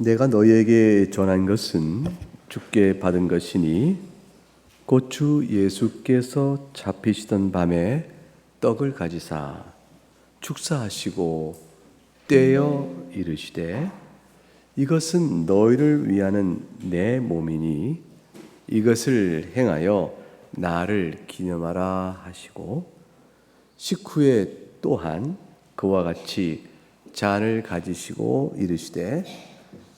내가 너희에게 전한 것은 주께 받은 것이니 곧 주 예수께서 잡히시던 밤에 떡을 가지사 축사하시고 떼어 이르시되 이것은 너희를 위하는 내 몸이니 이것을 행하여 나를 기념하라 하시고 식후에 또한 그와 같이 잔을 가지시고 이르시되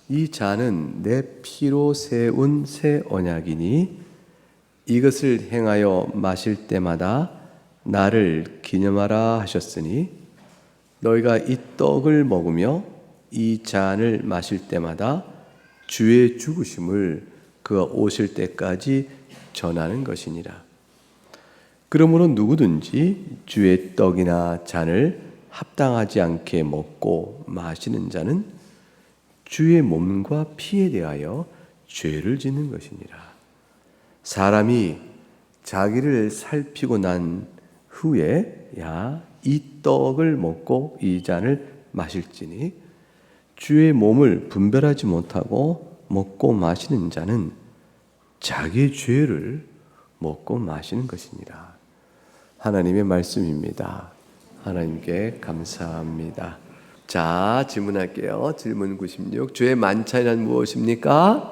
이 잔은 내 피로 세운 새 언약이니 이것을 행하여 마실 때마다 나를 기념하라 하셨으니 너희가 이 떡을 먹으며 이 잔을 마실 때마다 주의 죽으심을 그가 오실 때까지 전하는 것이니라. 그러므로 누구든지 주의 떡이나 잔을 합당하지 않게 먹고 마시는 자는 주의 몸과 피에 대하여 죄를 짓는 것이니라. 사람이 자기를 살피고 난 후에 이 떡을 먹고 이 잔을 마실지니 주의 몸을 분별하지 못하고 먹고 마시는 자는 자기의 죄를 먹고 마시는 것이니라. 하나님의 말씀입니다. 하나님께 감사합니다. 자, 질문할게요. 질문 96. 주의 만찬이란 무엇입니까?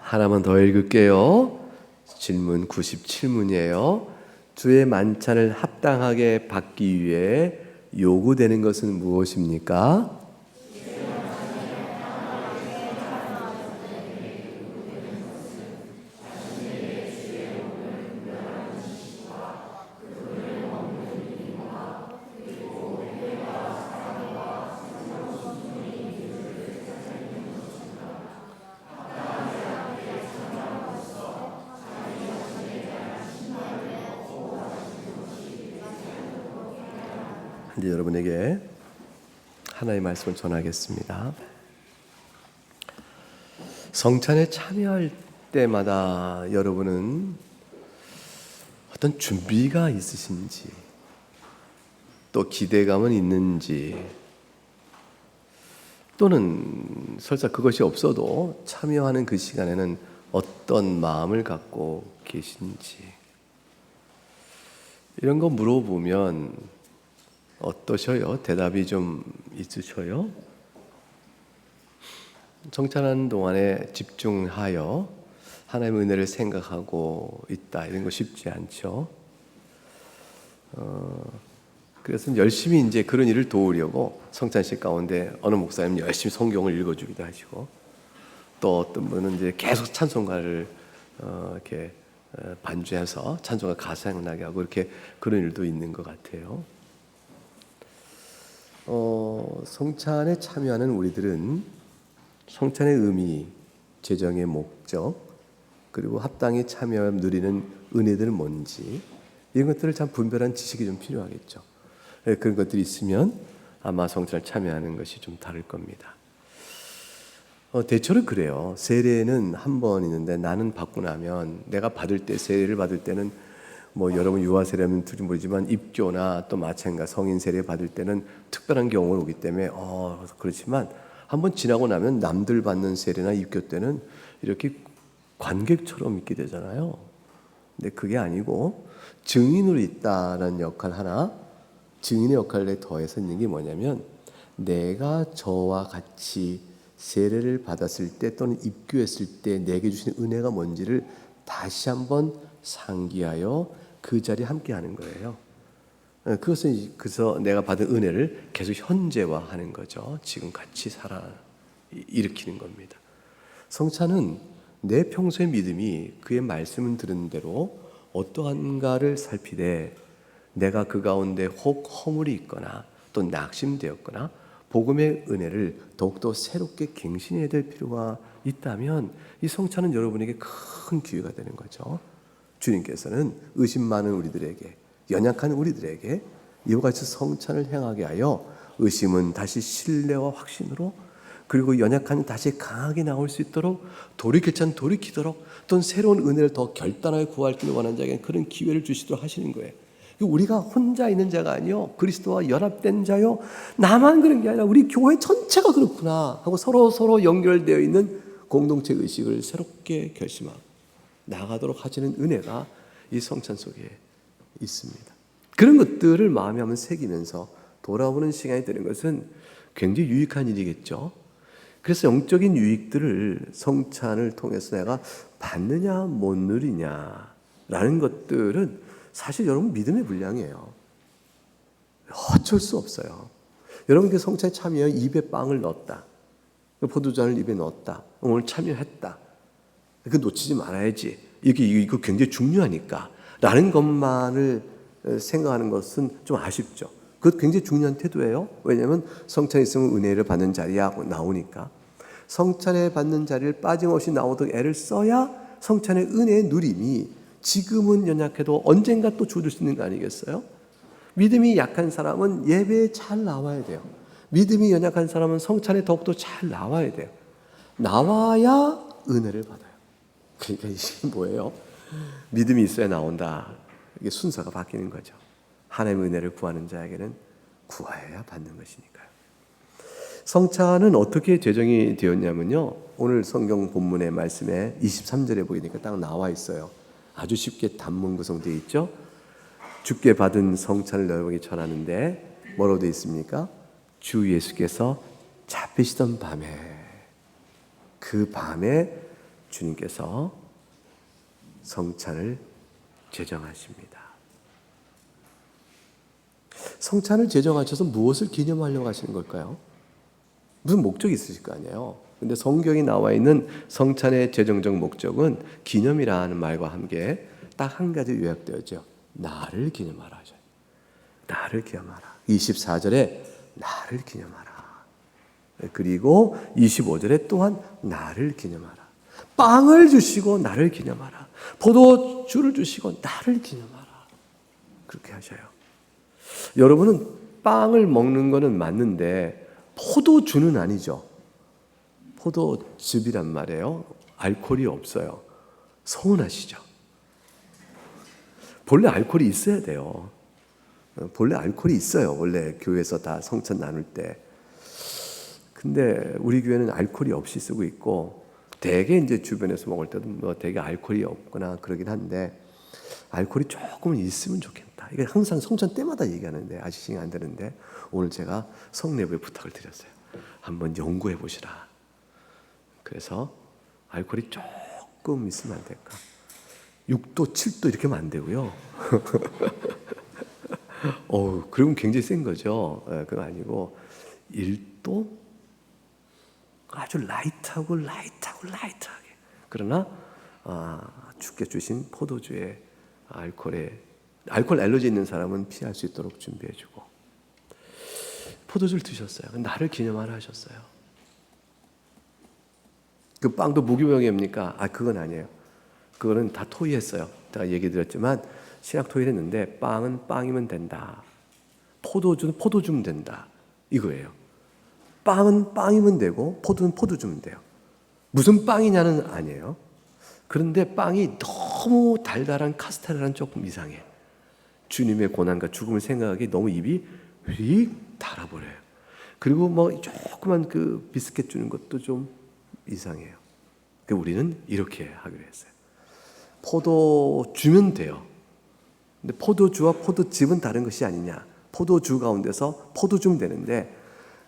하나만 더 읽을게요. 질문 97문이에요. 주의 만찬을 합당하게 받기 위해 요구되는 것은 무엇입니까? 이제 여러분에게 하나의 말씀을 전하겠습니다. 성찬에 참여할 때마다 여러분은 어떤 준비가 있으신지, 또 기대감은 있는지, 또는 설사 그것이 없어도 참여하는 그 시간에는 어떤 마음을 갖고 계신지, 이런 거 물어보면 어떠셔요? 대답이 좀 있으셔요? 성찬하는 동안에 집중하여 하나님의 은혜를 생각하고 있다, 이런 거 쉽지 않죠. 그래서 열심히 이제 그런 일을 도우려고 성찬식 가운데 어느 목사님 열심히 성경을 읽어주기도 하시고, 또 어떤 분은 이제 계속 찬송가를 이렇게 반주해서 찬송가 가사 생각나게 하고, 이렇게 그런 일도 있는 것 같아요. 성찬에 참여하는 우리들은 성찬의 의미, 제정의 목적, 그리고 합당히 참여하여 누리는 은혜들은 뭔지, 이런 것들을 참 분별한 지식이 좀 필요하겠죠. 그런 것들이 있으면 아마 성찬에 참여하는 것이 좀 다를 겁니다. 대체로 그래요. 세례는 한 번 있는데 나는 받고 나면 내가 받을 때, 세례를 받을 때는 여러분 유아 세례는 둘이 모르지만 입교나 또 마찬가지 성인 세례 받을 때는 특별한 경우가 오기 때문에 그렇지만 한번 지나고 나면 남들 받는 세례나 입교 때는 이렇게 관객처럼 있게 되잖아요. 근데 그게 아니고 증인으로 있다라는 역할 하나, 증인의 역할에 더해서 있는 게 뭐냐면, 내가 저와 같이 세례를 받았을 때 또는 입교했을 때 내게 주신 은혜가 뭔지를 다시 한번 상기하여 그 자리에 함께하는 거예요. 그것은 그래서 내가 받은 은혜를 계속 현재화하는 거죠. 지금 같이 살아 일으키는 겁니다. 성찬은 내 평소의 믿음이 그의 말씀을 들은 대로 어떠한가를 살피되, 내가 그 가운데 혹 허물이 있거나 또 낙심되었거나 복음의 은혜를 더욱더 새롭게 갱신해야 될 필요가 있다면 이 성찬은 여러분에게 큰 기회가 되는 거죠. 주님께서는 의심 많은 우리들에게, 연약한 우리들에게 이와 같이 성찬을 행하게 하여 의심은 다시 신뢰와 확신으로, 그리고 연약한 다시 강하게 나올 수 있도록, 돌이킬 자는 돌이키도록, 또는 새로운 은혜를 더 결단하게 구할 줄 원하는 자에게 그런 기회를 주시도록 하시는 거예요. 우리가 혼자 있는 자가 아니요 그리스도와 연합된 자요, 나만 그런 게 아니라 우리 교회 전체가 그렇구나 하고 서로 연결되어 있는 공동체 의식을 새롭게 결심하고 나가도록 하시는 은혜가 이 성찬 속에 있습니다. 그런 것들을 마음에 한번 새기면서 돌아오는 시간이 되는 것은 굉장히 유익한 일이겠죠. 그래서 영적인 유익들을 성찬을 통해서 내가 받느냐 못 누리냐라는 것들은 사실 여러분 믿음의 분량이에요. 어쩔 수 없어요. 여러분께 성찬에 참여해 입에 빵을 넣었다, 포도주를 입에 넣었다, 오늘 참여했다, 그 놓치지 말아야지, 이거 굉장히 중요하니까 라는 것만을 생각하는 것은 좀 아쉽죠. 그것 굉장히 중요한 태도예요. 왜냐하면 성찬에 있으면 은혜를 받는 자리야 나오니까. 성찬에 받는 자리를 빠짐없이 나오도록 애를 써야 성찬의 은혜의 누림이 지금은 연약해도 언젠가 또 주어질 수 있는 거 아니겠어요? 믿음이 약한 사람은 예배에 잘 나와야 돼요. 믿음이 연약한 사람은 성찬에 더욱더 잘 나와야 돼요. 나와야 은혜를 받아요. 그러니까 이게 뭐예요? 믿음이 있어야 나온다. 이게 순서가 바뀌는 거죠. 하나님의 은혜를 구하는 자에게는 구하여야 받는 것이니까요. 성찬은 어떻게 제정이 되었냐면요, 오늘 성경 본문의 말씀에 23절에 보이니까 딱 나와 있어요. 아주 쉽게 단문 구성되어 있죠. 주께 받은 성찬을 너희에게 전하는데 뭐라고 되어 있습니까? 주 예수께서 잡히시던 밤에, 그 밤에 주님께서 성찬을 제정하십니다. 성찬을 제정하셔서 무엇을 기념하려고 하시는 걸까요? 무슨 목적이 있으실 거 아니에요. 근데 성경에 나와 있는 성찬의 제정적 목적은 기념이라는 말과 함께 딱 한 가지 요약되었죠. 나를 기념하라 하셔요. 나를 기념하라. 24절에 나를 기념하라. 그리고 25절에 또한 나를 기념하라. 빵을 주시고 나를 기념하라. 포도주를 주시고 나를 기념하라. 그렇게 하셔요. 여러분은 빵을 먹는 거는 맞는데 포도주는 아니죠. 포도즙이란 말이에요. 알코올이 없어요. 서운하시죠? 본래 알코올이 있어야 돼요. 본래 알코올이 있어요. 원래 교회에서 다 성찬 나눌 때. 근데 우리 교회는 알코올이 없이 쓰고 있고, 대개 이제 주변에서 먹을 때도 뭐 대개 알코올이 없거나 그러긴 한데, 알코올이 조금은 있으면 좋겠다. 이게 항상 성찬 때마다 얘기하는데 아직 시간이 안 되는데, 오늘 제가 성내부에 부탁을 드렸어요. 한번 연구해 보시라. 그래서 알코올이 조금 있으면 안 될까? 6도, 7도 이렇게 하면 안 되고요. 그러면 굉장히 센 거죠. 그건 아니고 1도? 아주 라이트하게. 그러나 주께 주신 포도주에 알코올 알러지 있는 사람은 피할 수 있도록 준비해주고, 포도주를 드셨어요. 나를 기념하라 하셨어요. 그 빵도 무교병입니까? 그건 아니에요. 그거는 다 토의했어요. 제가 얘기 드렸지만 신학 토의를 했는데 빵은 빵이면 된다. 포도주는 포도주면 된다. 이거예요. 빵은 빵이면 되고 포도는 포도주면 돼요. 무슨 빵이냐는 아니에요. 그런데 빵이 너무 달달한 카스테라는 조금 이상해. 주님의 고난과 죽음을 생각하기 너무 입이 휙 달아버려요. 그리고 뭐 조그만 그 비스켓 주는 것도 좀 이상해요. 그러니까 우리는 이렇게 하기로 했어요. 포도 주면 돼요. 근데 포도주와 포도즙은 다른 것이 아니냐. 포도주 가운데서 포도 주면 되는데,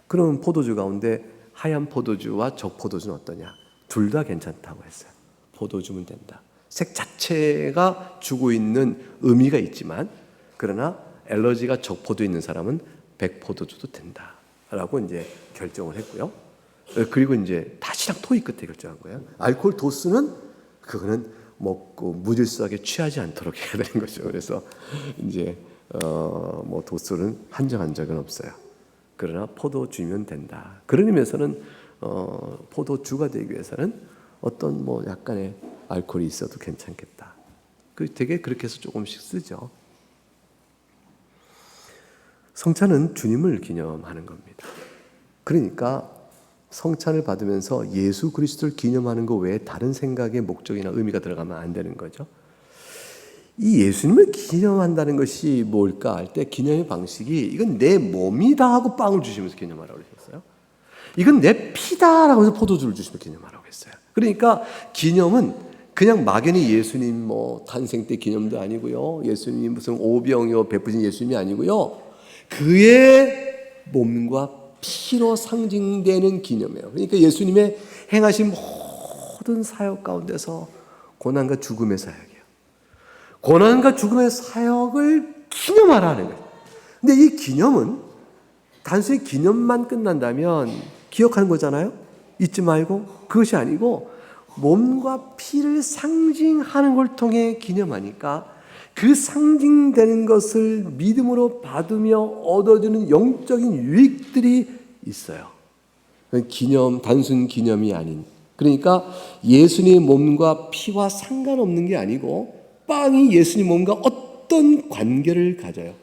그러면 포도주 가운데 하얀 포도주와 적포도주는 어떠냐? 둘 다 괜찮다고 했어요. 포도주면 된다. 색 자체가 주고 있는 의미가 있지만, 그러나 알러지가 적포도 있는 사람은 백포도주도 된다라고 이제 결정을 했고요. 그리고 이제 다 신학 토의 끝에 결정한 거예요. 알코올 도수는 그거는 먹고 무질서하게 취하지 않도록 해야 되는 거죠. 그래서 이제 뭐 도수는 한정한 적은 없어요. 그러나 포도주면 된다. 그런 의미에서는 포도주가 되기 위해서는 어떤 뭐 약간의 알코올이 있어도 괜찮겠다. 되게 그렇게 해서 조금씩 쓰죠. 성찬은 주님을 기념하는 겁니다. 그러니까 성찬을 받으면서 예수 그리스도를 기념하는 것 외에 다른 생각의 목적이나 의미가 들어가면 안 되는 거죠. 이 예수님을 기념한다는 것이 뭘까 할 때 기념의 방식이 이건 내 몸이다 하고 빵을 주시면서 기념하라고 그러셨어요. 이건 내 피다라고 해서 포도주를 주시면서 기념하라고 했어요. 그러니까 기념은 그냥 막연히 예수님 뭐 탄생 때 기념도 아니고요. 예수님 무슨 오병이어 베푸신 예수님이 아니고요. 그의 몸과 피로 상징되는 기념이에요. 그러니까 예수님의 행하신 모든 사역 가운데서 고난과 죽음의 사역이에요. 고난과 죽음의 사역을 기념하라는 거예요. 근데 이 기념은 단순히 기념만 끝난다면 기억하는 거잖아요. 잊지 말고. 그것이 아니고 몸과 피를 상징하는 걸 통해 기념하니까 그 상징되는 것을 믿음으로 받으며 얻어주는 영적인 유익들이 있어요. 기념, 단순 기념이 아닌. 그러니까 예수님의 몸과 피와 상관없는 게 아니고 빵이 예수님 몸과 어떤 관계를 가져요.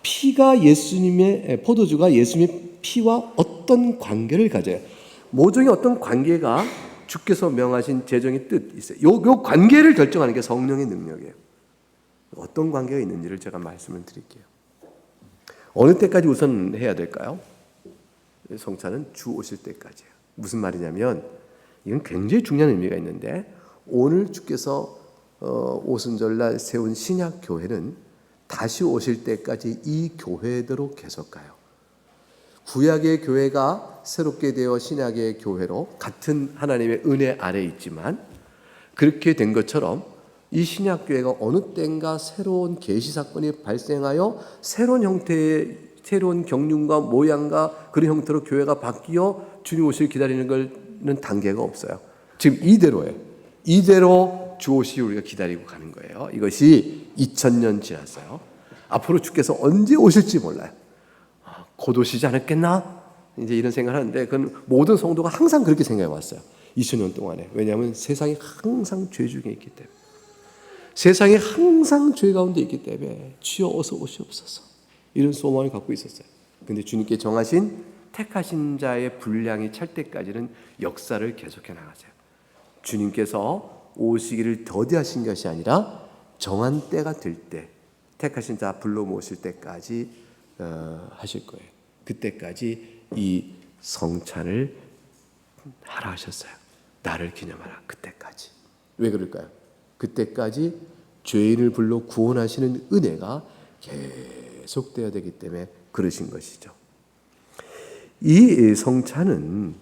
피가 예수님의, 포도주가 예수님의 피와 어떤 관계를 가져요. 모종의 어떤 관계가 주께서 명하신 제정의 뜻이 있어요. 요 관계를 결정하는 게 성령의 능력이에요. 어떤 관계가 있는지를 제가 말씀을 드릴게요. 어느 때까지 우선 해야 될까요? 성찬은 주 오실 때까지예요. 무슨 말이냐면 이건 굉장히 중요한 의미가 있는데 오늘 주께서 오순절날 세운 신약 교회는 다시 오실 때까지 이 교회대로 계속 가요. 구약의 교회가 새롭게 되어 신약의 교회로 같은 하나님의 은혜 아래에 있지만 그렇게 된 것처럼 이 신약교회가 어느 때인가 새로운 계시 사건이 발생하여 새로운 형태의 새로운 경륜과 모양과 그런 형태로 교회가 바뀌어 주님 오실 기다리는 것은 단계가 없어요. 지금 이대로예요. 이대로 주 오시 우리가 기다리고 가는 거예요. 이것이 2000년 지났어요. 앞으로 주께서 언제 오실지 몰라요. 곧 오시지 않았겠나? 이제 이런 생각을 하는데 그건 모든 성도가 항상 그렇게 생각해 왔어요. 2000년 동안에. 왜냐하면 세상이 항상 죄 중에 있기 때문에. 세상에 항상 죄 가운데 있기 때문에 주여 어서 오시옵소서 이런 소망을 갖고 있었어요. 그런데 주님께 정하신 택하신 자의 분량이 찰 때까지는 역사를 계속해 나가세요. 주님께서 오시기를 더디하신 것이 아니라 정한 때가 될 때 택하신 자 불러 모실 때까지 하실 거예요. 그때까지 이 성찬을 하라 하셨어요. 나를 기념하라. 그때까지. 왜 그럴까요? 그때까지 죄인을 불러 구원하시는 은혜가 계속되어야 되기 때문에 그러신 것이죠. 이 성찬은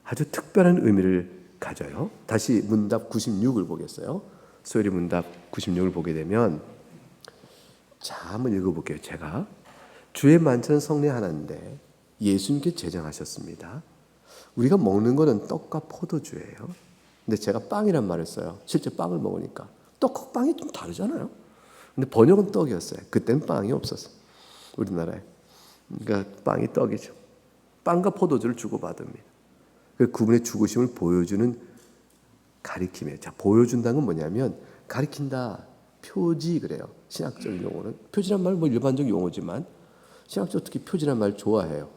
아주 특별한 의미를 가져요. 다시 문답 96을 보겠어요. 소리 문답 96을 보게 되면 자, 한번 읽어볼게요. 제가 주의 만찬은 성례 하나인데 예수님께 제정하셨습니다. 우리가 먹는 거는 떡과 포도주예요. 근데 제가 빵이란 말을 써요. 실제 빵을 먹으니까 떡하고 빵이 좀 다르잖아요. 근데 번역은 떡이었어요. 그때는 빵이 없었어요. 우리나라에. 그러니까 빵이 떡이죠. 빵과 포도주를 주고받습니다. 그 그분의 죽으심을 보여주는 가리킴이에요. 자, 보여준다는 건 뭐냐면 가리킨다, 표지 그래요. 신학적인 용어는. 표지란 말은 뭐 일반적 용어지만 신학적 특히 표지란 말 좋아해요.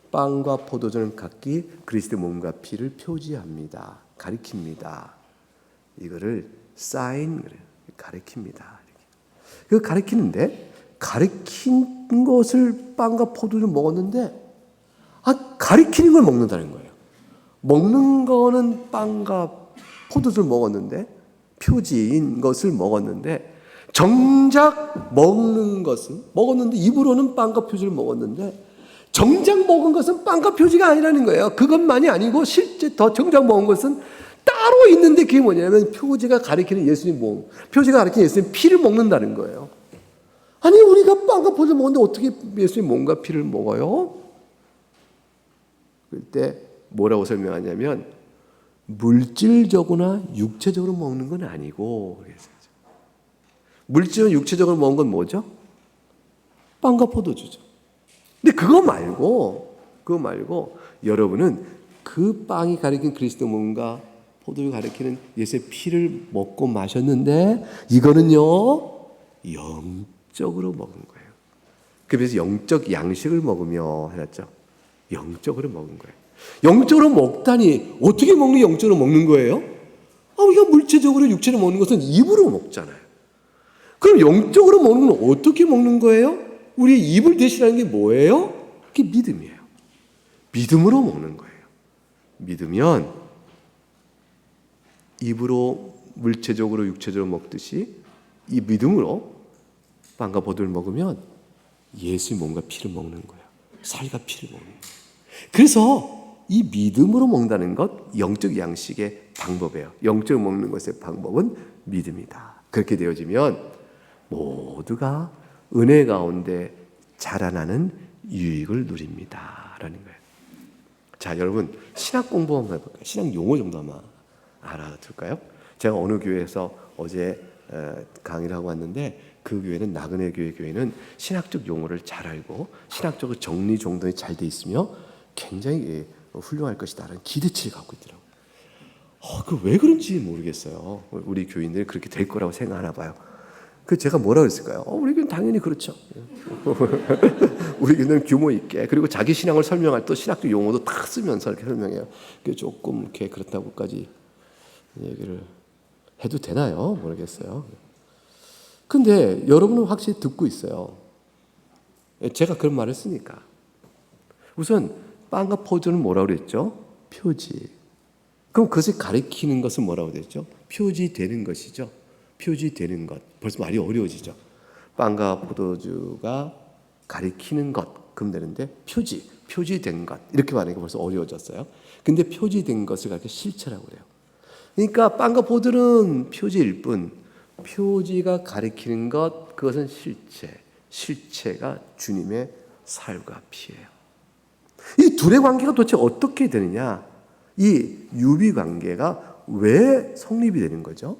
빵과 포도주는 각기 그리스도의 몸과 피를 표지합니다. 가리킵니다. 이거를 사인 그래요. 가리킵니다. 그 가리키는데 가리킨 것을 빵과 포도주를 먹었는데 가리키는 걸 먹는다는 거예요. 먹는 거는 빵과 포도주를 먹었는데 표지인 것을 먹었는데 정작 먹는 것은 먹었는데 입으로는 빵과 표지를 먹었는데 정작 먹은 것은 빵과 표지가 아니라는 거예요. 그것만이 아니고 실제 더 정작 먹은 것은 따로 있는데 그게 뭐냐면 표지가 가리키는 예수님 몸, 표지가 가리키는 예수님 피를 먹는다는 거예요. 아니 우리가 빵과 포도를 먹는데 어떻게 예수님 몸과 피를 먹어요? 그때 뭐라고 설명하냐면 물질적으로나 육체적으로 먹는 건 아니고 물질은 육체적으로 먹은 건 뭐죠? 빵과 포도주죠. 근데 그거 말고 여러분은 그 빵이 가리킨 그리스도 몸과 포도주 가리키는 예수의 피를 먹고 마셨는데 이거는요 영적으로 먹은 거예요. 그래서 영적 양식을 먹으며 해놨죠. 영적으로 먹은 거예요. 영적으로 먹다니 어떻게 먹는 영적으로 먹는 거예요? 우리가 물체적으로 육체로 먹는 것은 입으로 먹잖아요. 그럼 영적으로 먹는 건 어떻게 먹는 거예요? 우리의 입을 대신하는 게 뭐예요? 그게 믿음이에요. 믿음으로 먹는 거예요. 믿으면 입으로 물체적으로 육체적으로 먹듯이 이 믿음으로 빵과 포도를 먹으면 예수의 몸과 피를 먹는 거예요. 살과 피를 먹는 거예요. 그래서 이 믿음으로 먹는다는 것 영적 양식의 방법이에요. 영적으로 먹는 것의 방법은 믿음이다. 그렇게 되어지면 모두가 은혜 가운데 자라나는 유익을 누립니다. 라는 거예요. 자, 여러분 신학 공부 한번 해볼까요? 신학 용어 정도 한번 알아둘까요? 제가 어느 교회에서 어제 강의를 하고 왔는데 그 교회는 나그네 교회는 신학적 용어를 잘 알고 신학적으로 정리정돈이 잘 돼 있으며 굉장히 훌륭할 것이다 라는 기대치를 갖고 있더라고요. 그 왜 그런지 모르겠어요. 우리 교인들이 그렇게 될 거라고 생각하나 봐요. 그 제가 뭐라 그랬을까요? 우리 교회는 당연히 그렇죠. 우리 교회는 규모 있게 그리고 자기 신앙을 설명할 때 신학적 용어도 다 쓰면서 이렇게 설명해요. 그 조금 이렇게 그렇다고까지 얘기를 해도 되나요? 모르겠어요. 근데 여러분은 확실히 듣고 있어요. 제가 그런 말을 쓰니까. 우선 빵과 포도는 뭐라고 그랬죠? 표지. 그럼 그것을 가리키는 것은 뭐라고 그랬죠? 표지되는 것이죠. 표지되는 것. 벌써 말이 어려워지죠. 빵과 포도주가 가리키는 것. 그럼 되는데 표지된 것. 이렇게 말하니까 벌써 어려워졌어요. 근데 표지된 것을 가리켜 실체라고 그래요. 그러니까 빵과 포도는 표지일 뿐 표지가 가리키는 것 그것은 실체가 주님의 살과 피예요. 이 둘의 관계가 도대체 어떻게 되느냐? 이 유비 관계가 왜 성립이 되는 거죠?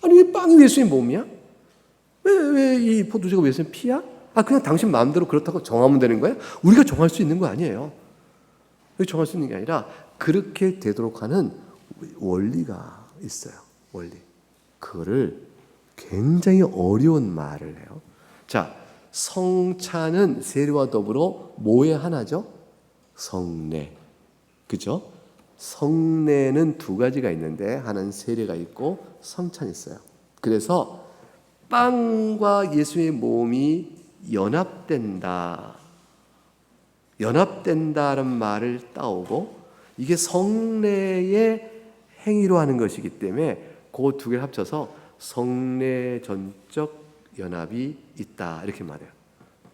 아니 왜 빵이 예수님 몸이야? 왜 이 포도주가 예수님 피야? 그냥 당신 마음대로 그렇다고 정하면 되는 거예요? 우리가 정할 수 있는 거 아니에요. 정할 수 있는 게 아니라 그렇게 되도록 하는 원리가 있어요. 원리. 그거를 굉장히 어려운 말을 해요. 자, 성찬은 세례와 더불어 뭐의 하나죠? 성례. 그죠? 성례는 두 가지가 있는데 하나는 세례가 있고 성찬이 있어요. 그래서 빵과 예수의 몸이 연합된다는 말을 따오고 이게 성례의 행위로 하는 것이기 때문에 그 두 개를 합쳐서 성례 전적 연합이 있다 이렇게 말해요.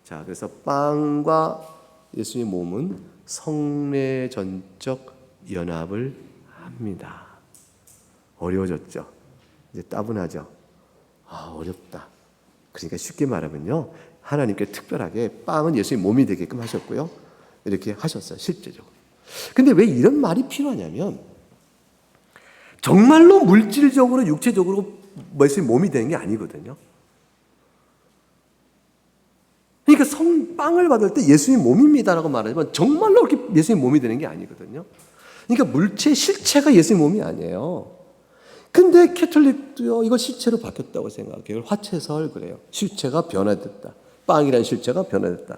자, 그래서 빵과 예수의 몸은 성례 전적 연합을 합니다. 어려워졌죠? 이제 따분하죠? 어렵다. 그러니까 쉽게 말하면요, 하나님께 특별하게 빵은 예수의 몸이 되게끔 하셨고요, 이렇게 하셨어요, 실제적으로. 근데 왜 이런 말이 필요하냐면 정말로 물질적으로 육체적으로 예수의 몸이 되는 게 아니거든요. 그러니까 빵을 받을 때 예수님 몸입니다라고 말하지만 정말로 그렇게 예수님 몸이 되는 게 아니거든요. 그러니까 물체 실체가 예수님 몸이 아니에요. 근데 캐톨릭도요 이거 실체로 바뀌었다고 생각해요. 화채설 그래요. 실체가 변화됐다. 빵이라는 실체가 변화됐다.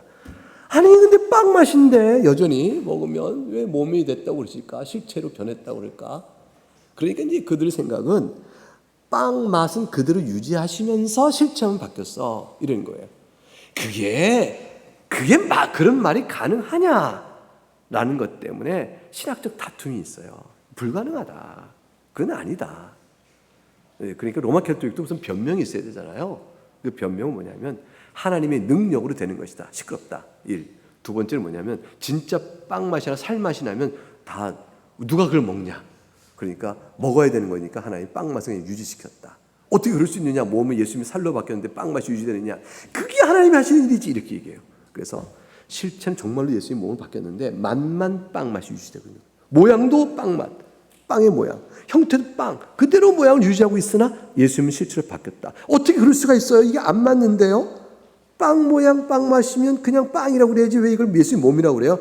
아니 근데 빵 맛인데 여전히 먹으면 왜 몸이 됐다고 그러실까? 실체로 변했다고 그럴까? 그러니까 이제 그들의 생각은 빵 맛은 그대로 유지하시면서 실체만 바뀌었어 이런 거예요. 그런 말이 가능하냐라는 것 때문에 신학적 다툼이 있어요. 불가능하다. 그건 아니다. 그러니까 로마 캐톨릭도 무슨 변명이 있어야 되잖아요. 그 변명은 뭐냐면 하나님의 능력으로 되는 것이다. 시끄럽다. 1. 두 번째는 뭐냐면 진짜 빵 맛이나 살 맛이 나면 다 누가 그걸 먹냐. 그러니까 먹어야 되는 거니까 하나님 빵 맛을 유지시켰다. 어떻게 그럴 수 있느냐? 몸은 예수님이 살로 바뀌었는데 빵 맛이 유지되느냐? 그게 하나님이 하시는 일이지 이렇게 얘기해요. 그래서 실체는 정말로 예수님 몸은 바뀌었는데 맛만 빵 맛이 유지되고 있는 거예요. 모양도 빵 맛, 빵의 모양, 형태도 빵 그대로 모양을 유지하고 있으나 예수님은 실체로 바뀌었다. 어떻게 그럴 수가 있어요? 이게 안 맞는데요? 빵 모양 빵 마시면 그냥 빵이라고 그래야지 왜 이걸 예수님 몸이라고 그래요?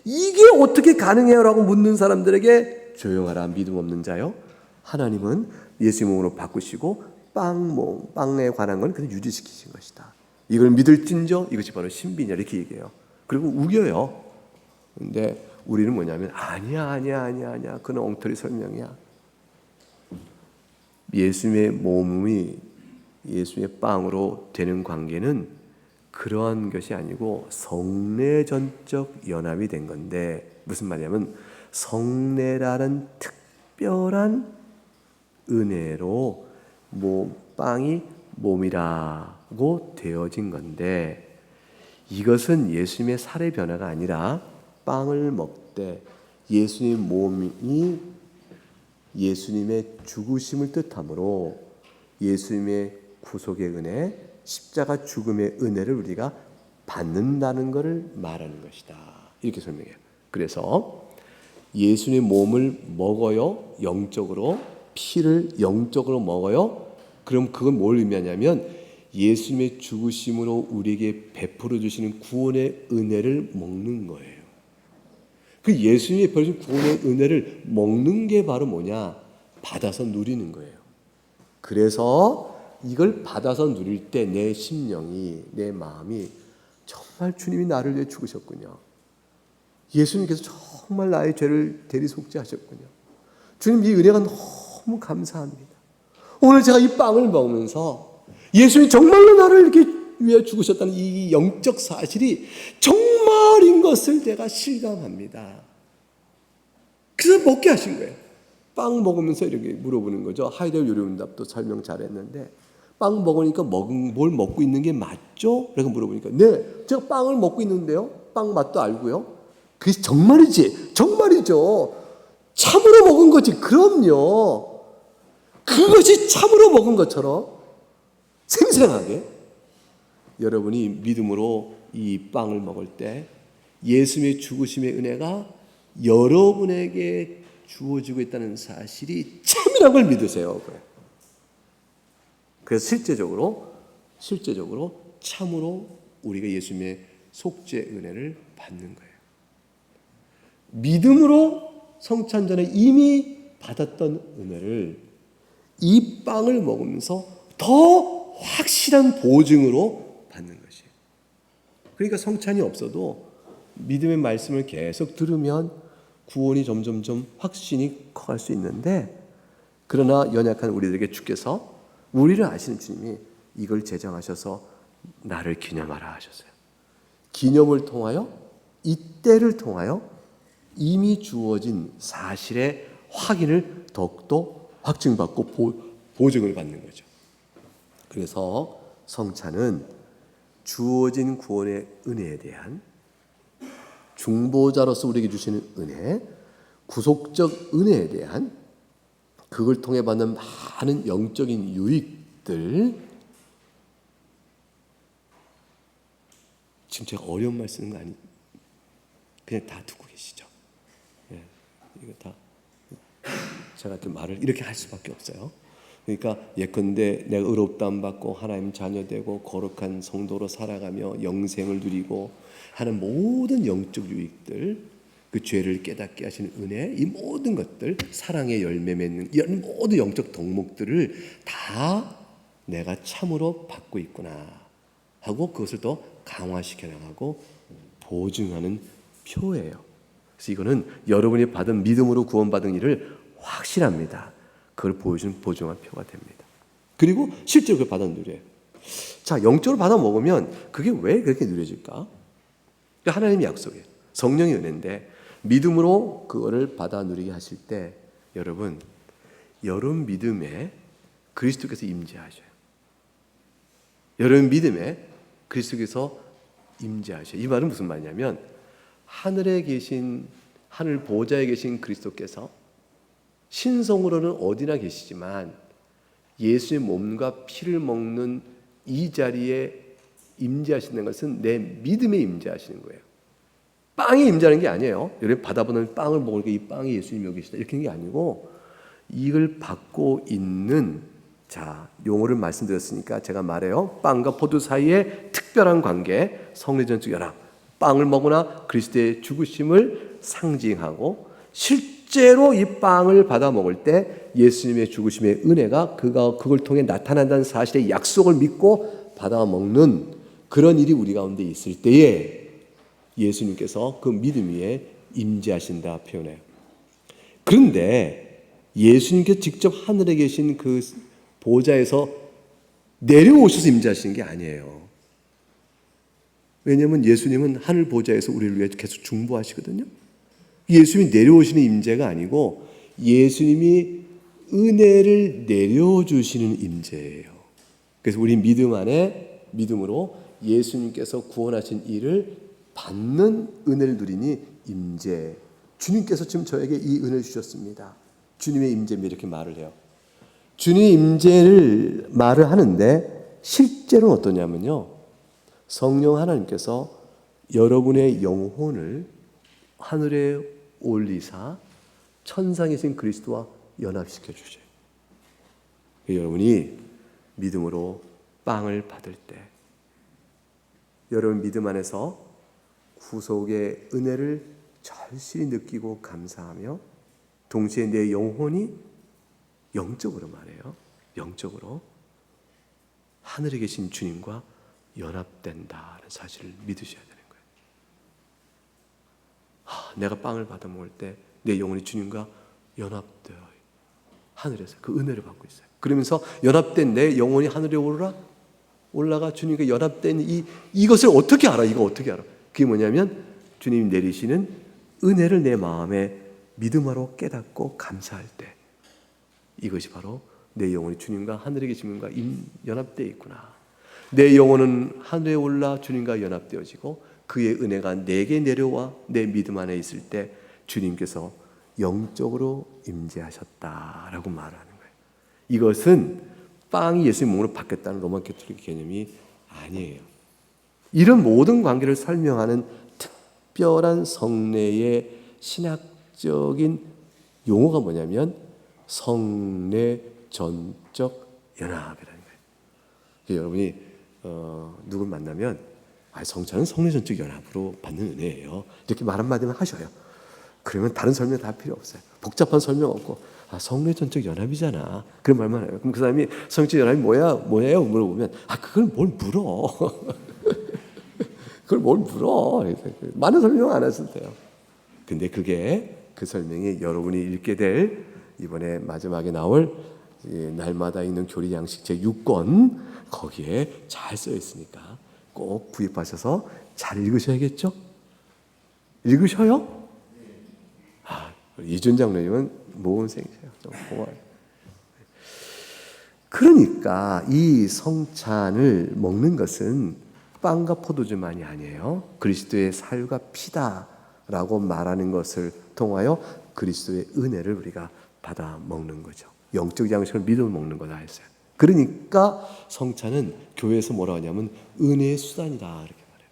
이게 어떻게 가능해요? 라고 묻는 사람들에게 조용하라 믿음 없는 자요. 하나님은 예수님 몸으로 바꾸시고 빵에 관한 건 그냥 유지시키신 것이다. 이걸 믿을진저 이것이 바로 신비냐 이렇게 얘기해요. 그리고 우겨요. 근데 우리는 뭐냐면 아니야. 그건 엉터리 설명이야. 예수님의 몸이 예수님의 빵으로 되는 관계는 그러한 것이 아니고 성례전적 연합이 된 건데 무슨 말이냐면 성례라는 특별한 은혜로 빵이 몸이라고 되어진 건데 이것은 예수님의 살의 변화가 아니라 빵을 먹되 예수님의 몸이 예수님의 죽으심을 뜻하므로 예수님의 구속의 은혜, 십자가 죽음의 은혜를 우리가 받는다는 것을 말하는 것이다. 이렇게 설명해요. 그래서 예수님의 몸을 먹어요. 영적으로. 피를 영적으로 먹어요. 그럼 그건 뭘 의미하냐면 예수님의 죽으심으로 우리에게 베풀어 주시는 구원의 은혜를 먹는 거예요. 그 예수님의 베풀어 주신 구원의 은혜를 먹는 게 바로 뭐냐? 받아서 누리는 거예요. 그래서 이걸 받아서 누릴 때 내 심령이, 내 마음이 정말 주님이 나를 위해 죽으셨군요. 예수님께서 정말 나의 죄를 대리속죄하셨군요. 주님 이 은혜가 너무 감사합니다. 오늘 제가 이 빵을 먹으면서 예수님이 정말로 나를 이렇게 위해 죽으셨다는 이 영적 사실이 정말인 것을 제가 실감합니다. 그래서 먹게 하신 거예요. 빵 먹으면서 이렇게 물어보는 거죠. 하이델 요리응답도 설명 잘했는데 빵 먹으니까 뭘 먹고 있는 게 맞죠? 라고 물어보니까 네, 제가 빵을 먹고 있는데요. 빵 맛도 알고요. 그게 정말이지? 정말이죠. 참으로 먹은 거지. 그럼요. 그것이 참으로 먹은 것처럼 생생하게 여러분이 믿음으로 이 빵을 먹을 때 예수님의 죽으심의 은혜가 여러분에게 주어지고 있다는 사실이 참이라는 걸 믿으세요. 그래서 실제적으로 참으로 우리가 예수님의 속죄 은혜를 받는 거예요. 믿음으로 성찬 전에 이미 받았던 은혜를 이 빵을 먹으면서 더 확실한 보증으로 받는 것이에요. 그러니까 성찬이 없어도 믿음의 말씀을 계속 들으면 구원이 점점점 확신이 커갈 수 있는데 그러나 연약한 우리들에게 주께서 우리를 아시는 주님이 이걸 제정하셔서 나를 기념하라 하셨어요. 기념을 통하여 이때를 통하여 이미 주어진 사실의 확인을 더욱더 확증받고 보증을 받는 거죠. 그래서 성찬은 주어진 구원의 은혜에 대한 중보자로서 우리에게 주시는 은혜, 구속적 은혜에 대한 그걸 통해 받는 많은 영적인 유익들. 지금 제가 어려운 말 쓰는 거 아니? 그냥 다 듣고 계시죠? 예, 이거 다 제가 그 말을 이렇게 할 수밖에 없어요. 그러니까 예컨대 내가 의롭다함 받고 하나님 자녀 되고 거룩한 성도로 살아가며 영생을 누리고 하는 모든 영적 유익들, 그 죄를 깨닫게 하시는 은혜, 이 모든 것들, 사랑의 열매 맺는 이런 모든 영적 덕목들을 다 내가 참으로 받고 있구나 하고 그것을 더 강화시켜 나가고 보증하는 표예요. 그래서 이거는 여러분이 받은 믿음으로 구원받은 일을 확실합니다. 그걸 보여주는 보증한 표가 됩니다. 그리고 실제로 그걸 받아 누려요. 자, 영적으로 받아 먹으면 그게 왜 그렇게 누려질까? 하나님의 약속이에요. 성령의 은혜인데 믿음으로 그거를 받아 누리게 하실 때 여러분 믿음에 그리스도께서 임재하셔요. 여러분 믿음에 그리스도께서 임재하셔요. 이 말은 무슨 말이냐면 하늘에 계신 하늘 보좌에 계신 그리스도께서 신성으로는 어디나 계시지만 예수의 몸과 피를 먹는 이 자리에 임재하시는 것은 내 믿음에 임재하시는 거예요. 빵에 임재하는 게 아니에요. 여러분 받아보는 빵을 먹으니까 이 빵이 예수님 여기 계시다 이렇게 하는 게 아니고 이걸 받고 있는 자, 용어를 말씀드렸으니까 제가 말해요. 빵과 포도 사이의 특별한 관계, 성례전적 연합. 빵을 먹으나 그리스도의 죽으심을 상징하고 실제로 이 빵을 받아 먹을 때 예수님의 죽으심의 은혜가 그걸 통해 나타난다는 사실의 약속을 믿고 받아 먹는 그런 일이 우리 가운데 있을 때에 예수님께서 그 믿음 위에 임재하신다 표현해요. 그런데 예수님께서 직접 하늘에 계신 그 보좌에서 내려오셔서 임재하시는 게 아니에요. 왜냐하면 예수님은 하늘 보좌에서 우리를 위해 계속 중보하시거든요. 예수님이 내려오시는 임재가 아니고 예수님이 은혜를 내려주시는 임재예요. 그래서 우리 믿음 안에 믿음으로 예수님께서 구원하신 일을 받는 은혜를 누리니 임재. 주님께서 지금 저에게 이 은혜를 주셨습니다. 주님의 임재입니다. 이렇게 말을 해요. 주님의 임재를 말을 하는데 실제로는 어떠냐면요. 성령 하나님께서 여러분의 영혼을 하늘에 올리사 천상에 계신 그리스도와 연합시켜 주셔요. 여러분이 믿음으로 빵을 받을 때 여러분 믿음 안에서 구속의 은혜를 절실히 느끼고 감사하며 동시에 내 영혼이 영적으로 말해요. 영적으로 하늘에 계신 주님과 연합된다는 사실을 믿으셔야 되는 거예요. 내가 빵을 받아 먹을 때 내 영혼이 주님과 연합되어 하늘에서 그 은혜를 받고 있어요. 그러면서 연합된 내 영혼이 하늘에 올라가 주님과 연합된 이것을 어떻게 알아? 이거 어떻게 알아? 그게 뭐냐면 주님이 내리시는 은혜를 내 마음에 믿음으로 깨닫고 감사할 때 이것이 바로 내 영혼이 주님과 하늘에 계신 분과 연합되어 있구나. 내 영혼은 하늘에 올라 주님과 연합되어지고 그의 은혜가 내게 내려와 내 믿음 안에 있을 때 주님께서 영적으로 임재하셨다라고 말하는 거예요. 이것은 빵이 예수님 몸으로 바뀌었다는 로마 가톨릭 개념이 아니에요. 이런 모든 관계를 설명하는 특별한 성례의 신학적인 용어가 뭐냐면 성례 전적 연합이라는 거예요. 여러분이 누굴 만나면 성찬은 성례 전적 연합으로 받는 은혜예요. 이렇게 말 한마디만 하셔요. 그러면 다른 설명 다 필요 없어요. 복잡한 설명 없고 성례 전적 연합이잖아. 그런 말만 해요. 그럼 그 사람이 성전 연합이 뭐예요? 물어보면 그걸 뭘 물어? 그걸 뭘 물어? 많은 설명 안 하셔도 돼요. 근데 그 설명이 여러분이 읽게 될 이번에 마지막에 나올 날마다 있는 교리 양식 제 6권 거기에 잘 써 있으니까 꼭 구입하셔서 잘 읽으셔야겠죠? 읽으셔요? 이준 장로님은 모범생이세요. 좀 고마워요. 그러니까 이 성찬을 먹는 것은 빵과 포도주만이 아니에요. 그리스도의 살과 피다라고 말하는 것을 통하여 그리스도의 은혜를 우리가 받아 먹는 거죠. 영적 양식을 믿음을 먹는 거다 했어요. 그러니까 성찬은 교회에서 뭐라 하냐면 은혜의 수단이다 이렇게 말해요.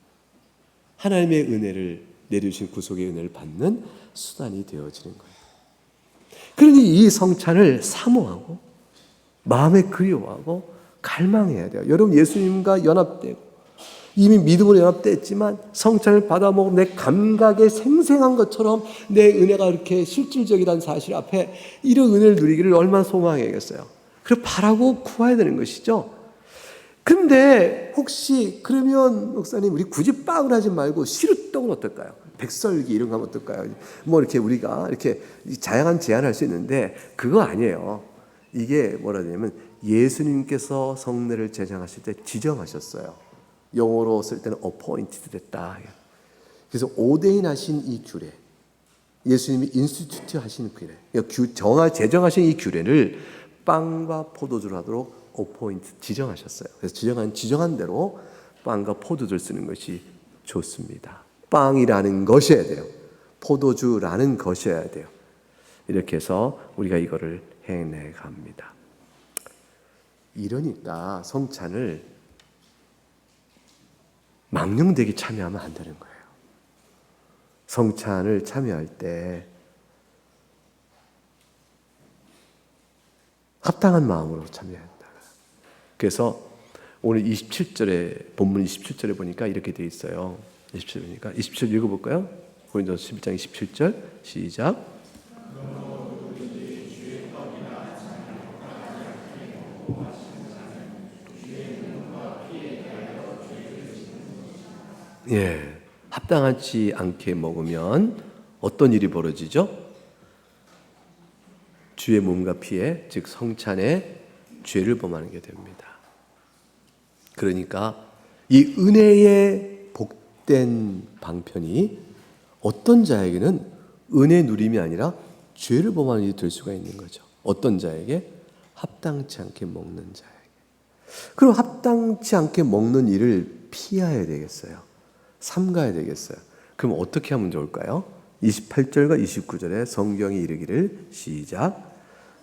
하나님의 은혜를 내려주신 구속의 은혜를 받는 수단이 되어지는 거예요. 그러니 이 성찬을 사모하고 마음에 그리워하고 갈망해야 돼요. 여러분 예수님과 연합되고 이미 믿음으로 연합됐지만 성찬을 받아 먹으면 내 감각에 생생한 것처럼 내 은혜가 이렇게 실질적이라는 사실 앞에 이런 은혜를 누리기를 얼마나 소망해야겠어요. 그래서 바라고 구해야 되는 것이죠. 근데 혹시 그러면 목사님 우리 굳이 빵을 하지 말고 시루떡은 어떨까요? 백설기 이런 거 하면 어떨까요? 뭐 이렇게 우리가 이렇게 다양한 제안을 할 수 있는데 그거 아니에요. 이게 뭐라 하냐면 예수님께서 성례를 제정하실 때 지정하셨어요. 영어로 쓸 때는 appointed 됐다. 그래서 오데인 하신 이 규례, 예수님이 인스티튜트 하신 규례, 제정하신 이 규례를 빵과 포도주를 하도록 appointed 지정하셨어요. 그래서 지정한 대로 빵과 포도주를 쓰는 것이 좋습니다. 빵이라는 것이어야 돼요. 포도주라는 것이어야 돼요. 이렇게 해서 우리가 이거를 해내 갑니다. 이러니까 성찬을 망령되게 참여하면 안 되는 거예요. 성찬을 참여할 때 합당한 마음으로 참여해야 한다. 그래서 오늘 27절에 본문 27절에 보니까 이렇게 돼 있어요. 27절 보니까 27절 읽어볼까요? 고린도서 11장 27절 시작. 예, 합당하지 않게 먹으면 어떤 일이 벌어지죠? 주의 몸과 피에, 즉 성찬에 죄를 범하는 게 됩니다. 그러니까 이 은혜의 복된 방편이 어떤 자에게는 은혜 누림이 아니라 죄를 범하는 일이 될 수가 있는 거죠. 어떤 자에게? 합당치 않게 먹는 자에게. 그럼 합당치 않게 먹는 일을 피해야 되겠어요. 삼가야 되겠어요. 그럼 어떻게 하면 좋을까요? 28절과 29절에 성경이 이르기를 시작.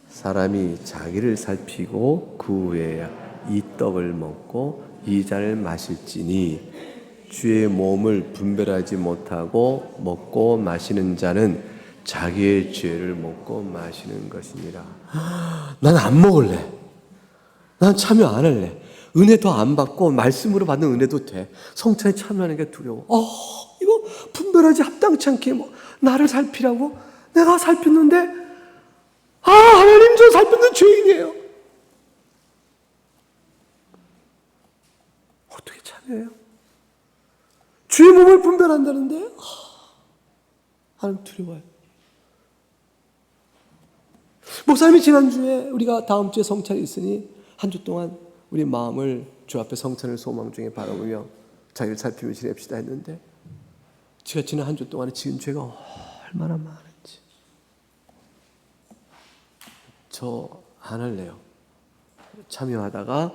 사람이 자기를 살피고 그 후에 이 떡을 먹고 이 잔을 마실지니 주의 몸을 분별하지 못하고 먹고 마시는 자는 자기의 죄를 먹고 마시는 것이니라. 난 안 먹을래. 난 참여 안 할래. 은혜도 안 받고 말씀으로 받는 은혜도 돼. 성찬에 참여하는 게 두려워. 이거 분별하지 합당치 않게 나를 살피라고? 내가 살폈는데 하나님 저 살폈는 죄인이에요. 어떻게 참여해요? 주의 몸을 분별한다는데 하나님 두려워요. 목사님이 지난주에 우리가 다음 주에 성찬이 있으니 한 주 동안 우리 마음을 주 앞에 성찬을 소망 중에 바라보며 자기를 살피며 지냅시다 했는데 제가 지난 한 주 동안에 지은 죄가 얼마나 많은지 저 안 할래요. 참여하다가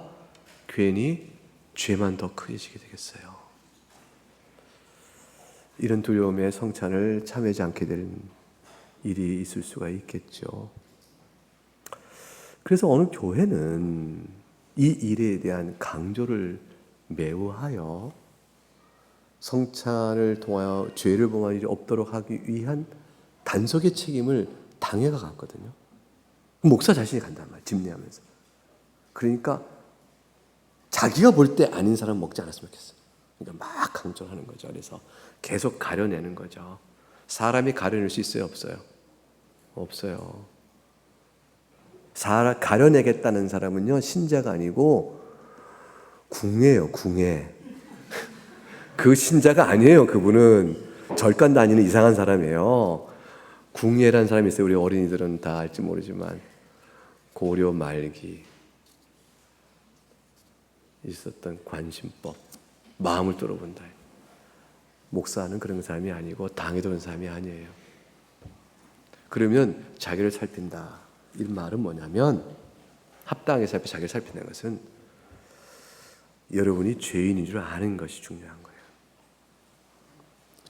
괜히 죄만 더 크게 지게 되겠어요. 이런 두려움에 성찬을 참여하지 않게 되는 일이 있을 수가 있겠죠. 그래서 어느 교회는 이 일에 대한 강조를 매우 하여 성찬을 통하여 죄를 범할 일이 없도록 하기 위한 단속의 책임을 당회가 갖거든요. 목사 자신이 간단 말이에요. 집례하면서. 그러니까 자기가 볼 때 아닌 사람 먹지 않았으면 좋겠어요. 그러니까 막 강조를 하는 거죠. 그래서 계속 가려내는 거죠. 사람이 가려낼 수 있어요? 없어요? 없어요. 가려내겠다는 사람은요, 신자가 아니고 궁예예요, 궁예. 그 신자가 아니에요, 그분은. 절간 다니는 이상한 사람이에요. 궁예라는 사람이 있어요. 우리 어린이들은 다 알지 모르지만 고려 말기 있었던 관심법, 마음을 뚫어본다. 목사는 그런 사람이 아니고 당에도 그런 사람이 아니에요. 그러면 자기를 살핀다. 이 말은 뭐냐면 합당하게 살피 자기를 살핀다는 것은 여러분이 죄인인 줄 아는 것이 중요한 거예요.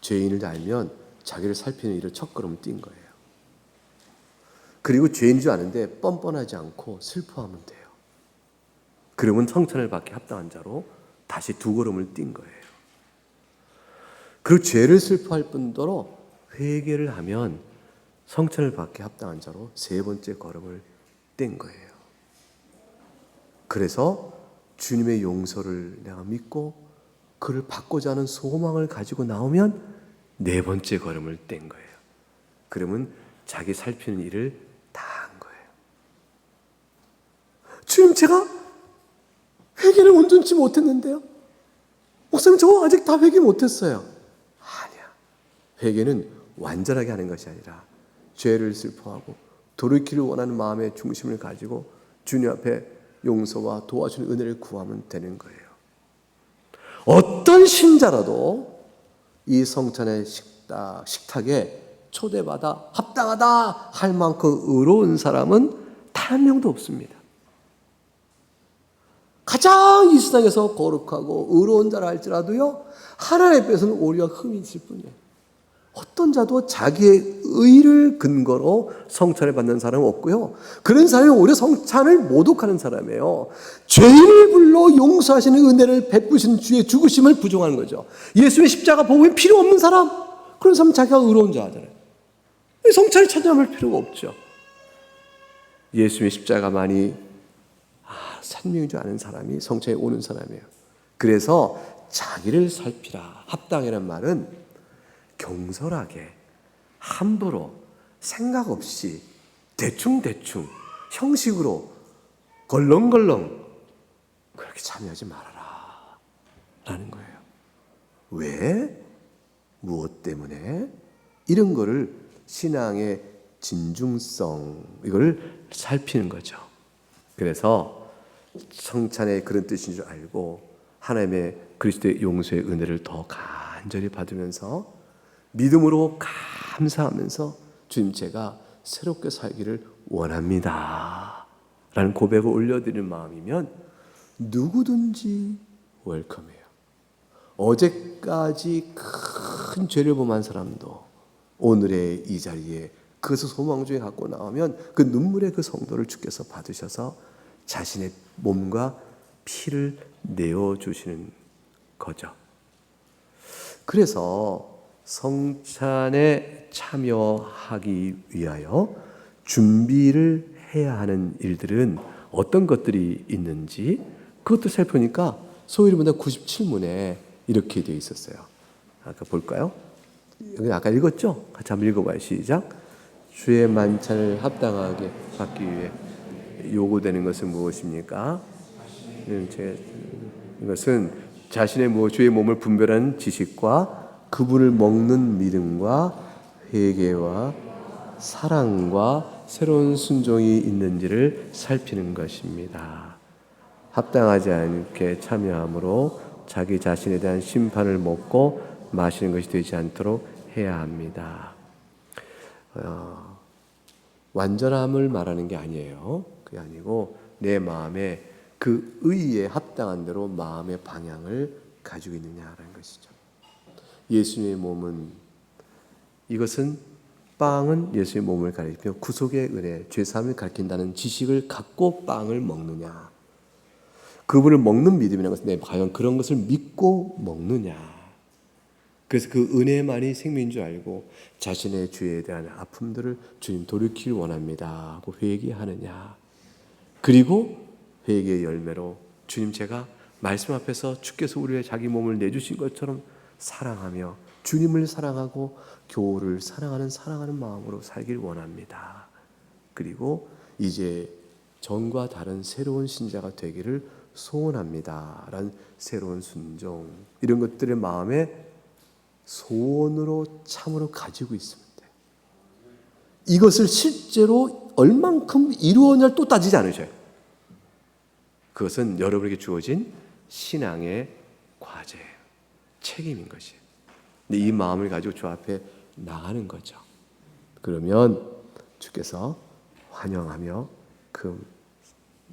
죄인을 알면 자기를 살피는 일을 첫걸음 뛴 거예요. 그리고 죄인인 줄 아는데 뻔뻔하지 않고 슬퍼하면 돼요. 그러면 성찬을 받기 합당한 자로 다시 두 걸음을 뛴 거예요. 그리고 죄를 슬퍼할 뿐더러 회개를 하면 성찬을 받기 합당한 자로 세 번째 걸음을 뗀 거예요. 그래서 주님의 용서를 내가 믿고 그를 받고자 하는 소망을 가지고 나오면 네 번째 걸음을 뗀 거예요. 그러면 자기 살피는 일을 다 한 거예요. 주님, 제가 회개를 온전치 못했는데요. 목사님, 저 아직 다 회개 못했어요. 아니야. 회개는 완전하게 하는 것이 아니라 죄를 슬퍼하고 돌이키를 원하는 마음의 중심을 가지고 주님 앞에 용서와 도와주는 은혜를 구하면 되는 거예요. 어떤 신자라도 이 성찬의 식탁에 초대받아 합당하다 할 만큼 의로운 사람은 단 한 명도 없습니다. 가장 이 세상에서 거룩하고 의로운 자라 할지라도요, 하나님 앞에서는 오류와 흠이 있을 뿐이에요. 어떤 자도 자기의 의를 근거로 성찬을 받는 사람은 없고요. 그런 사람이 오히려 성찬을 모독하는 사람이에요. 죄인을 불러 용서하시는 은혜를 베푸신 주의 죽으심을 부정하는 거죠. 예수의 십자가 복음이 필요 없는 사람, 그런 사람은 자기가 의로운 자 하잖아요. 성찬을 찬양할 필요가 없죠. 예수의 십자가만이 생명인 줄 아는 사람이 성찬에 오는 사람이에요. 그래서 자기를 살피라. 합당이라는 말은 경솔하게, 함부로, 생각 없이 대충대충 형식으로 걸렁걸렁 그렇게 참여하지 말아라 라는 거예요. 왜? 무엇 때문에? 이런 거를 신앙의 진중성, 이걸 살피는 거죠. 그래서 성찬의 그런 뜻인 줄 알고 하나님의 그리스도의 용서의 은혜를 더 간절히 받으면서 믿음으로 감사하면서 주님, 제가 새롭게 살기를 원합니다 라는 고백을 올려드리는 마음이면 누구든지 웰컴해요. 어제까지 큰 죄를 범한 사람도 오늘의 이 자리에 그것을 소망 중에 갖고 나오면 그 눈물의 그 성도를 주께서 받으셔서 자신의 몸과 피를 내어주시는 거죠. 그래서 성찬에 참여하기 위하여 준비를 해야 하는 일들은 어떤 것들이 있는지 그것도 살펴보니까 소위문답 97문에 이렇게 되어 있었어요. 아까 볼까요? 여기 아까 읽었죠? 같이 한번 읽어봐요. 시작. 주의 만찬을 합당하게 받기 위해 요구되는 것은 무엇입니까? 이것은 자신의 주의 몸을 분별하는 지식과 그분을 먹는 믿음과 회개와 사랑과 새로운 순종이 있는지를 살피는 것입니다. 합당하지 않게 참여함으로 자기 자신에 대한 심판을 먹고 마시는 것이 되지 않도록 해야 합니다. 완전함을 말하는 게 아니에요. 그게 아니고 내 마음에 그 의에 합당한 대로 마음의 방향을 가지고 있느냐라는 것이죠. 예수님의 몸은, 이것은 빵은 예수의 몸을 가리키며 구속의 은혜, 죄사함을 가리킨다는 지식을 갖고 빵을 먹느냐, 그분을 먹는 믿음이라는 것은 내가 과연 그런 것을 믿고 먹느냐. 그래서 그 은혜만이 생명인 줄 알고 자신의 죄에 대한 아픔들을 주님 돌이키길 원합니다 하고 회개하느냐. 그리고 회개의 열매로 주님, 제가 말씀 앞에서 주께서 우리의 자기 몸을 내주신 것처럼 사랑하며 주님을 사랑하고 교우를 사랑하는 마음으로 살길 원합니다. 그리고 이제 전과 다른 새로운 신자가 되기를 소원합니다 라는 새로운 순종, 이런 것들의 마음에 소원으로 참으로 가지고 있으면 돼요. 이것을 실제로 얼만큼 이루었냐를 또 따지지 않으셔요. 그것은 여러분에게 주어진 신앙의 과제예요. 책임인 것이에요. 근데 이 마음을 가지고 주 앞에 나가는 거죠. 그러면 주께서 환영하며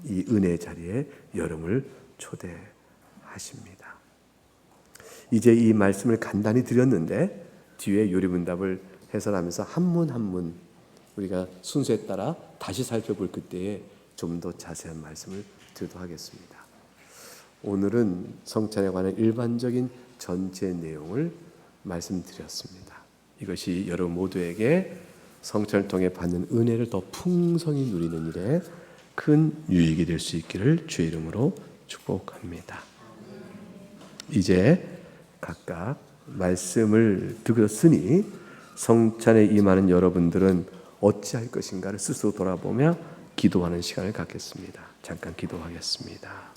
이 은혜 자리에 여러분을 초대하십니다. 이제 이 말씀을 간단히 드렸는데 뒤에 요리문답을 해설하면서 한 문 한 문 우리가 순서에 따라 다시 살펴볼 그때에 좀 더 자세한 말씀을 드리도록 하겠습니다. 오늘은 성찬에 관한 일반적인 전체 내용을 말씀드렸습니다. 이것이 여러분 모두에게 성찬을 통해 받는 은혜를 더 풍성히 누리는 일에 큰 유익이 될 수 있기를 주의 이름으로 축복합니다. 이제 각각 말씀을 들었으니 성찬에 임하는 여러분들은 어찌할 것인가를 스스로 돌아보며 기도하는 시간을 갖겠습니다. 잠깐 기도하겠습니다.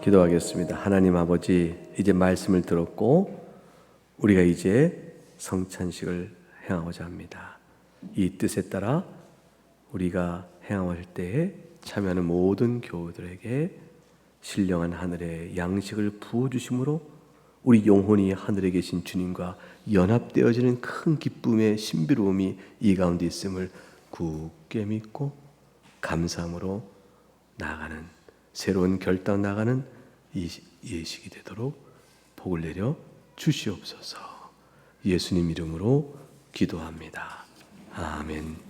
기도하겠습니다. 하나님 아버지, 이제 말씀을 들었고 우리가 이제 성찬식을 행하고자 합니다. 이 뜻에 따라 우리가 행할 때에 참여하는 모든 교우들에게 신령한 하늘의 양식을 부어주심으로 우리 영혼이 하늘에 계신 주님과 연합되어지는 큰 기쁨의 신비로움이 이 가운데 있음을 굳게 믿고 감사함으로 나아가는, 새로운 결단 나가는 이 예식이 되도록 복을 내려 주시옵소서. 예수님 이름으로 기도합니다. 아멘.